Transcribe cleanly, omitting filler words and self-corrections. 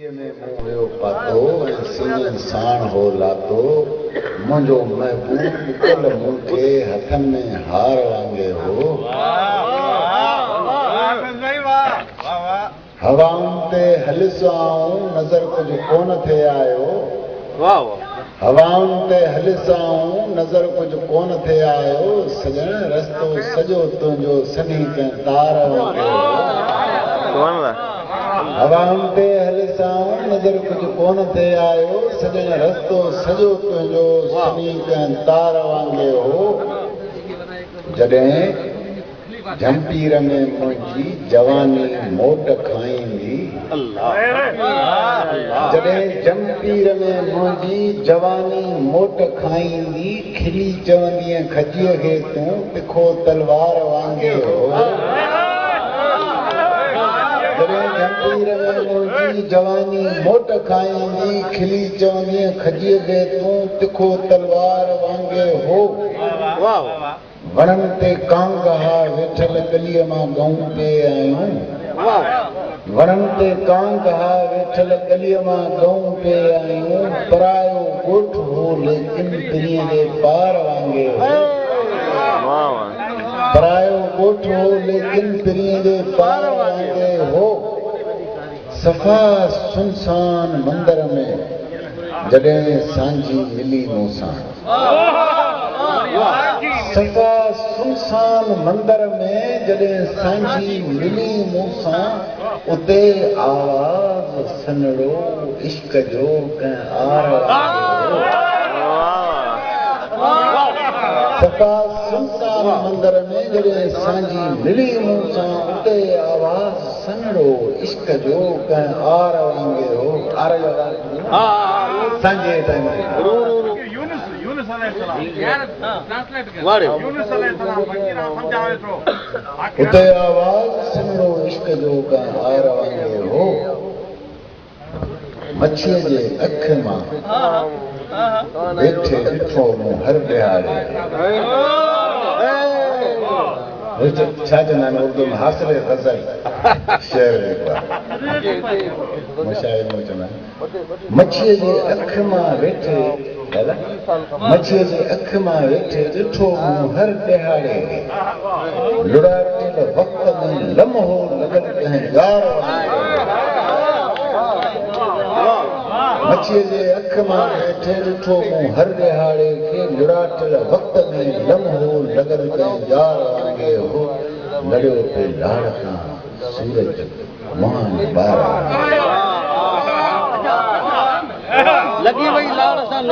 में मुंहिंजो पातो ऐं सिंह साण हो लातो मुंहिंजो महबूब कल मूंखे हथनि में हार वांगे हो हवाउनि ते हलिसो आऊं नज़र कुझु कोन थे आयो हवाउनि ते हलिसो आऊं नज़र कुझु कोन थे आयो सजण रस्तो सॼो तुंहिंजो सनी कंहिं तार वांगे हो हवाउनि ते हलिसो आऊं नज़र कुझु कोन थे आयो सजण रस्तो सॼो तुंहिंजो सनी कंहिं तार वांगे हो जॾहिं जंपीर में मुंहिंजी जवानी मोट खाईंदी जॾहिं जंपीर में मुंहिंजी जवानी मोट खाईंदी खिली चवंदी खजीअ खे तूं तिखो तलवार वांगे हो जॾहिं जंपीर में मुंहिंजी जवानी मोट खाईंदी खिली चवंदी खजीअ खे तूं तिखो तलवार वांगे हो वणनि ते कांग हा वेठल गलीअ मां गऊं पे आहियूं वणनि ते कांग हा वेठल गलीअ मां गऊं पे आहियूं परायो ॻोठ हो लेकिन दुनिया जे पार वांगे हो परायो ॻोठ हो लेकिन दुनिया जे पार वांगे हो सफ़ा सुनसान मंदर में जॾहिं सांझी मिली मूंसां सफ़ा सुनसान मंदर में जॾहिं सांझी मिली मूंसां उते आवाज़ सनड़ो इश्क जो कंहिं आर सफ़ा सुनसान मंदर में जॾहिं सांझी मिली मूंसां उते आवाज़ सनड़ो इश्क जो कंहिं आर वांगे हो आर जो सांझे टाइम उते आवाज़ सनड़ो इश्क जो कंहिं आर वांगे हो मच्छीअ जे अख मां वेठे ॾिठो मूं हर ॾियारे छा चवंदा आहिनि उर्दू में हासिले ग़ज़ल शेर मुशाइर में चवंदा आहिनि मच्छीअ जे अख मां वेठे मच्छीअ जे अख मां वेठे ॾिठो मूं हर ॾियारे लुड़ाटियल वक़्त में लम्हो लॻल कंहिं यार मच्छीअ जे अख मां वेठे ॾिठो मूं हर ॾियारे खे लुड़ाटियल वक़्त में लम्हो लॻल कंहिं यार वांगे हो लड़ियो पे लाड़ खां सूरज मुहां ॿार लॻी वई लाड़ सां